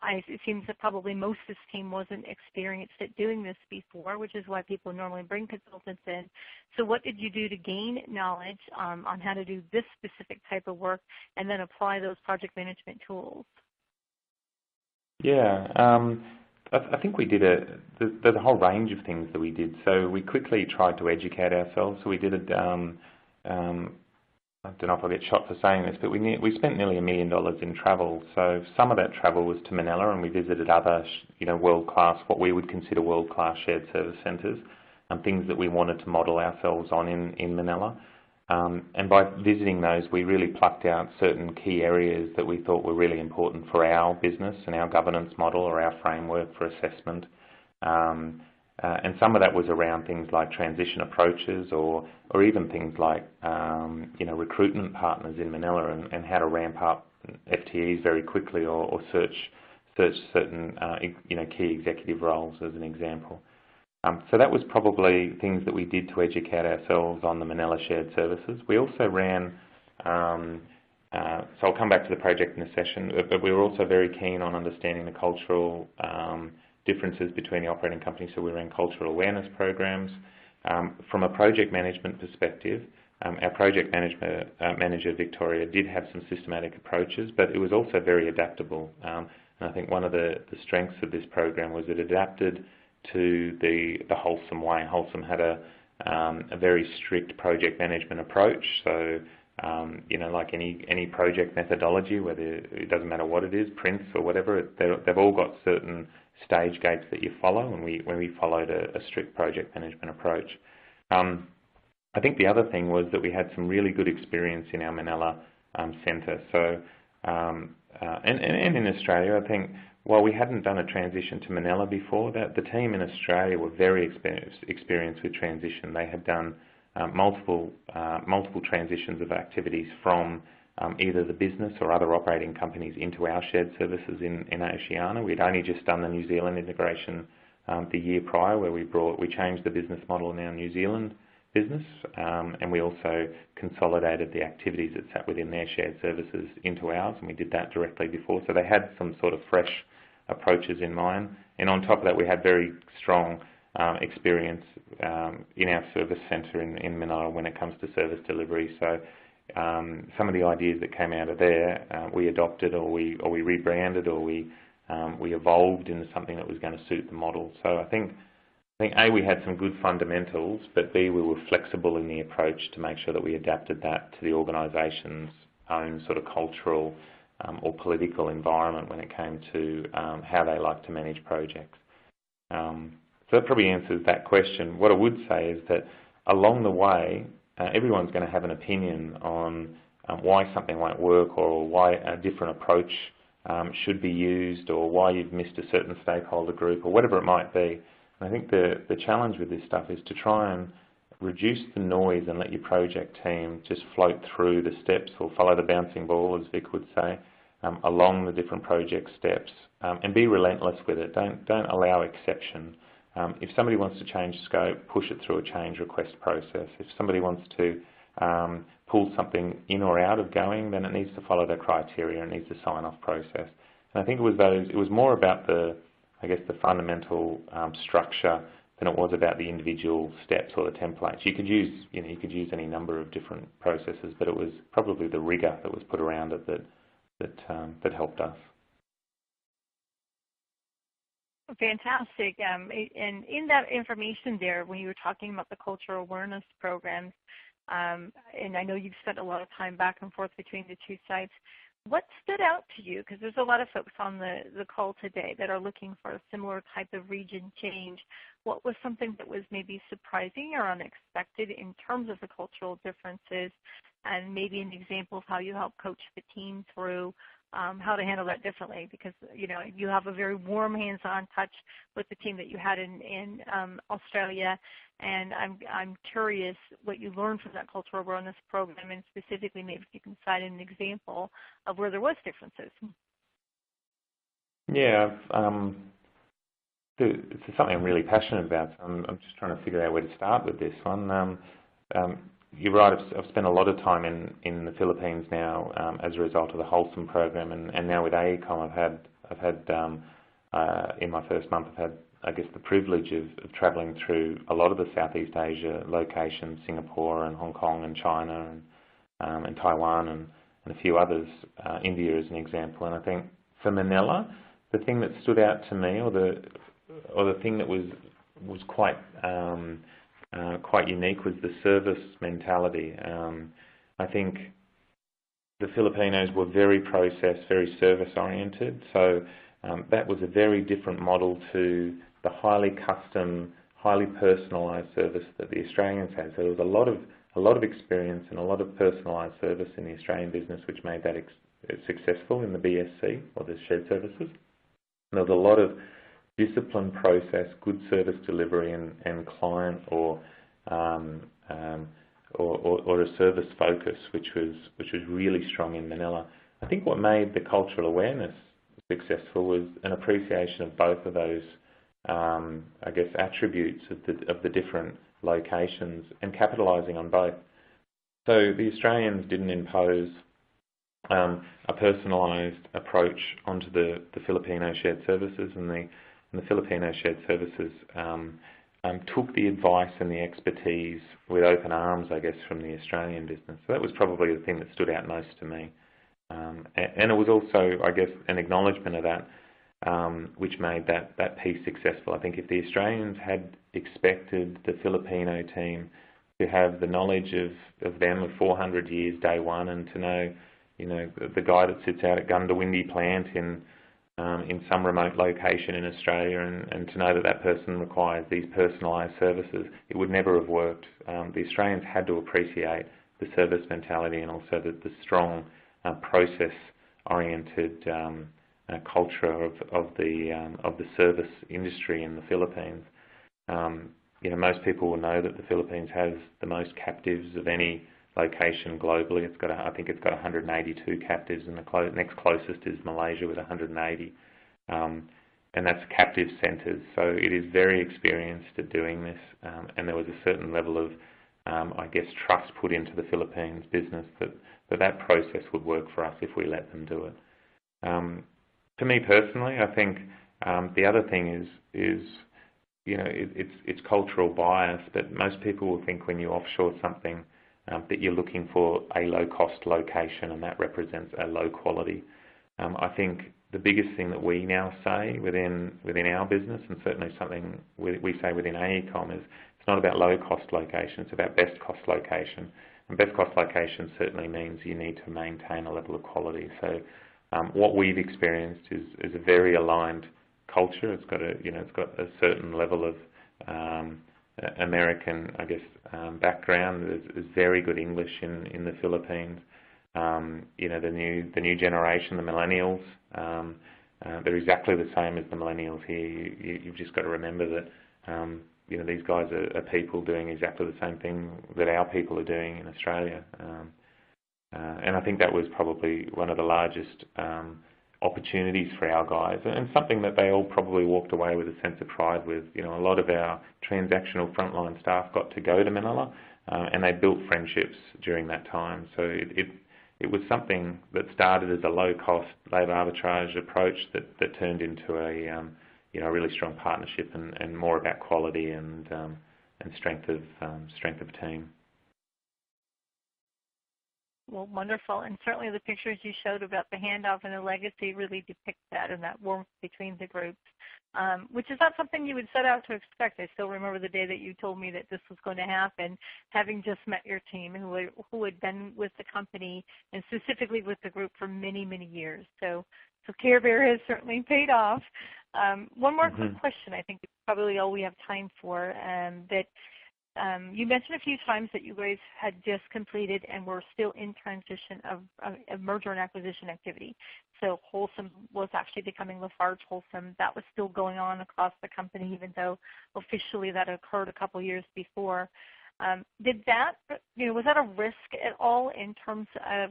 it seems that probably most of this team wasn't experienced at doing this before, which is why people normally bring consultants in. So what did you do to gain knowledge on how to do this specific type of work and then apply those project management tools? Yeah. I think we did there's a whole range of things that we did. So we quickly tried to educate ourselves. So we did I don't know if I'll get shot for saying this, but we spent nearly $1 million in travel. So some of that travel was to Manila, and we visited other, world-class, what we would consider world-class shared service centres, and things that we wanted to model ourselves on in Manila. And by visiting those, we really plucked out certain key areas that we thought were really important for our business and our governance model or our framework for assessment. And some of that was around things like transition approaches or even things like, recruitment partners in Manila and how to ramp up FTEs very quickly or search certain, key executive roles as an example. So that was probably things that we did to educate ourselves on the Manila shared services. We also ran, so I'll come back to the project in a session, but we were also very keen on understanding the cultural differences between the operating companies, so we ran cultural awareness programs. From a project management perspective, our project manager, Victoria, did have some systematic approaches, but it was also very adaptable. And I think one of the strengths of this program was it adapted to the Wholesome way. Wholesome had a very strict project management approach. So, like any project methodology, whether it doesn't matter what it is, Prince or whatever, they've all got certain stage gates that you follow, and we followed a strict project management approach. I think the other thing was that we had some really good experience in our Manila centre. So, and in Australia, I think, while we hadn't done a transition to Manila before, that the team in Australia were very experienced with transition. They had done multiple transitions of activities from either the business or other operating companies into our shared services in Oceania. We'd only just done the New Zealand integration the year prior, where we changed the business model in our New Zealand business, and we also consolidated the activities that sat within their shared services into ours, and we did that directly before. So they had some sort of fresh approaches in mind. And on top of that, we had very strong experience in our service centre in Manila when it comes to service delivery. So some of the ideas that came out of there, we adopted or we rebranded or we evolved into something that was going to suit the model. So I think A, we had some good fundamentals, but B, we were flexible in the approach to make sure that we adapted that to the organisation's own sort of cultural or political environment when it came to how they like to manage projects. So that probably answers that question. What I would say is that along the way, everyone's going to have an opinion on why something won't work, or why a different approach should be used, or why you've missed a certain stakeholder group, or whatever it might be. And I think the challenge with this stuff is to try and reduce the noise and let your project team just float through the steps, or follow the bouncing ball, as Vic would say, along the different project steps, and be relentless with it. Don't allow exception. If somebody wants to change scope, push it through a change request process. If somebody wants to pull something in or out of going, then it needs to follow the criteria, and needs to sign-off process. And I think it was more about the fundamental structure than it was about the individual steps or the templates. You could use any number of different processes, but it was probably the rigour that was put around it that helped us. Fantastic. And in that information there, when you were talking about the cultural awareness programs, and I know you've spent a lot of time back and forth between the two sites, what stood out to you? Because there's a lot of folks on the call today that are looking for a similar type of region change. What was something that was maybe surprising or unexpected in terms of the cultural differences, and maybe an example of how you help coach the team through how to handle that differently? Because you have a very warm, hands-on touch with the team that you had in Australia, and I'm curious what you learned from that cultural awareness program, and specifically maybe if you can cite an example of where there was differences. Yeah, it's something I'm really passionate about. I'm just trying to figure out where to start with this one. You're right, I've spent a lot of time in the Philippines now as a result of the Wholesome program, and now with AECOM I've had in my first month, I've had, I guess, the privilege of travelling through a lot of the Southeast Asia locations, Singapore and Hong Kong and China and Taiwan and a few others, India as an example. And I think for Manila, the thing that stood out to me, or the thing that was quite unique, was the service mentality. I think the Filipinos were very process, very service oriented, so that was a very different model to the highly custom, highly personalised service that the Australians had. So there was a lot of experience and a lot of personalised service in the Australian business, which made that successful in the BSC, or the shared services. And there was a lot of disciplined process, good service delivery, and client or a service focus, which was really strong in Manila. I think what made the cultural awareness successful was an appreciation of both of those, I guess, attributes of the different locations, and capitalising on both. So the Australians didn't impose a personalised approach onto the Filipino shared services, and the Filipino shared services took the advice and the expertise with open arms, I guess, from the Australian business. So that was probably the thing that stood out most to me. And it was also, I guess, an acknowledgement of that, which made that piece successful. I think if the Australians had expected the Filipino team to have the knowledge of them of 400 years day one, and to know, the guy that sits out at Gundawindi plant in some remote location in Australia, and to know that person requires these personalised services, it would never have worked. The Australians had to appreciate the service mentality, and also the strong process-oriented culture of the service industry in the Philippines. Most people will know that the Philippines has the most captives of any location globally. I think it's got 182 captives, and the next closest is Malaysia with 180, and that's captive centres. So it is very experienced at doing this, and there was a certain level of, I guess, trust put into the Philippines business that process would work for us if we let them do it. For me personally, I think the other thing is it's cultural bias, but most people will think when you offshore something that you're looking for a low-cost location, and that represents a low quality. I think the biggest thing that we now say within our business, and certainly something we say within AECOM, is it's not about low-cost location, it's about best-cost location. And best-cost location certainly means you need to maintain a level of quality. So what we've experienced is a very aligned culture. It's got a certain level of American, I guess, background. There's very good English in the Philippines. The new generation, the millennials, they're exactly the same as the millennials here. You've just got to remember that these guys are people doing exactly the same thing that our people are doing in Australia. And I think that was probably one of the largest opportunities for our guys, and something that they all probably walked away with a sense of pride with. A lot of our transactional frontline staff got to go to Manila, and they built friendships during that time. So it was something that started as a low-cost labour arbitrage approach that turned into a really strong partnership and more about quality and strength of team. Well, wonderful. And certainly the pictures you showed about the handoff and the legacy really depict that and that warmth between the groups, which is not something you would set out to expect. I still remember the day that you told me that this was going to happen, having just met your team who had been with the company and specifically with the group for many, many years. So Care Bear has certainly paid off. One more quick question, I think it's probably all we have time for, you mentioned a few times that you guys had just completed and were still in transition of merger and acquisition activity. So Wholesome was actually becoming Lafarge Wholesome. That was still going on across the company, even though officially that occurred a couple years before. Was that a risk at all in terms of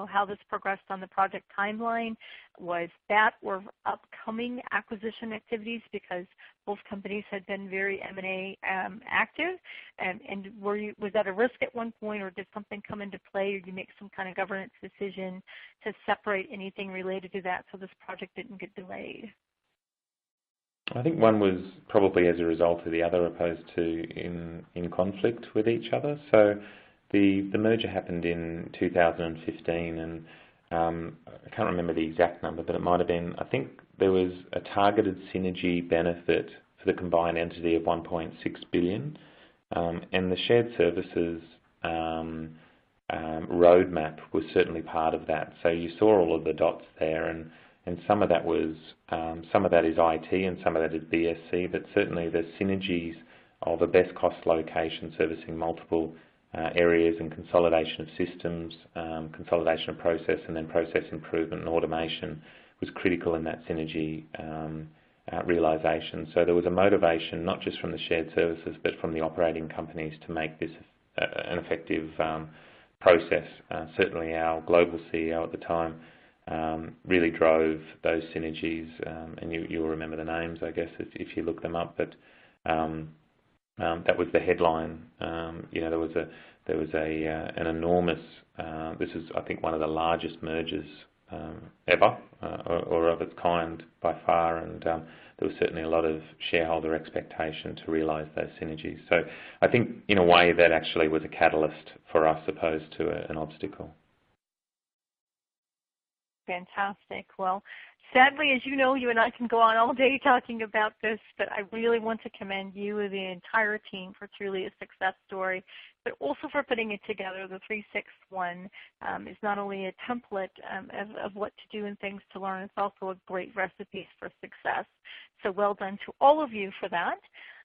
how this progressed on the project timeline? Was that or upcoming acquisition activities, because both companies had been very M&A active, and was that a risk at one point, or did something come into play, or did you make some kind of governance decision to separate anything related to that so this project didn't get delayed? I think one was probably as a result of the other, opposed to in conflict with each other. So the merger happened in 2015, and I can't remember the exact number, but it might have been, I think there was a targeted synergy benefit for the combined entity of 1.6 billion, and the shared services roadmap was certainly part of that. So you saw all of the dots there, and some of that was some of that is IT and some of that is BSC, but certainly the synergies of a best cost location servicing multiple areas and consolidation of systems, consolidation of process, and then process improvement and automation was critical in that synergy realisation. So there was a motivation not just from the shared services but from the operating companies to make this an effective process. Certainly our global CEO at the time really drove those synergies, and you'll remember the names, I guess, if you look them up. But that was the headline. There was an enormous. This is, I think, one of the largest mergers ever, or of its kind by far, and there was certainly a lot of shareholder expectation to realise those synergies. So I think, in a way, that actually was a catalyst for us, opposed to an obstacle. Fantastic. Well, sadly, as you know, you and I can go on all day talking about this, but I really want to commend you and the entire team for truly a success story, but also for putting it together. The 361 is not only a template of what to do and things to learn, it's also a great recipe for success. So well done to all of you for that.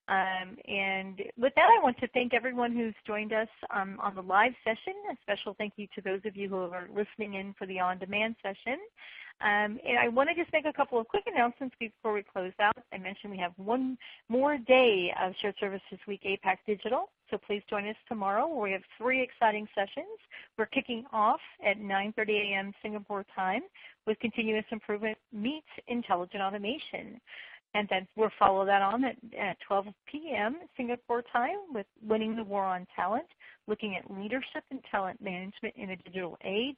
And with that, I want to thank everyone who's joined us on the live session. A special thank you to those of you who are listening in for the on-demand session. And I want to just make a couple of quick announcements before we close out. I mentioned we have one more day of Shared Services Week APAC Digital, so please join us tomorrow where we have 3 exciting sessions. We're kicking off at 9:30 a.m. Singapore time with Continuous Improvement meets Intelligent Automation. And then we'll follow that on at 12 p.m. Singapore time with Winning the War on Talent, looking at leadership and talent management in a digital age.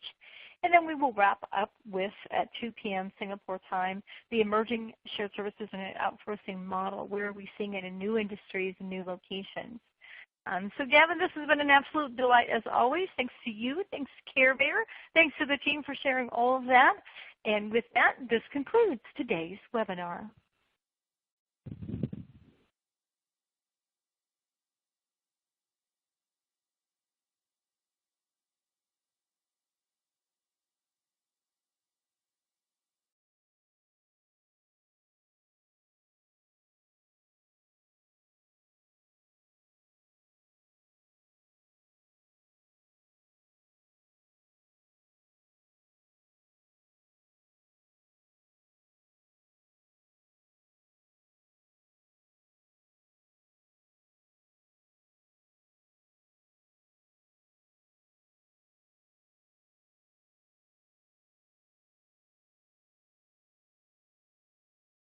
And then we will wrap up with, at 2 p.m. Singapore time, the emerging shared services and outsourcing model. Where are we seeing it in new industries and new locations? So Gavin, this has been an absolute delight as always. Thanks to you. Thanks to Care Bear. Thanks to the team for sharing all of that. And with that, this concludes today's webinar.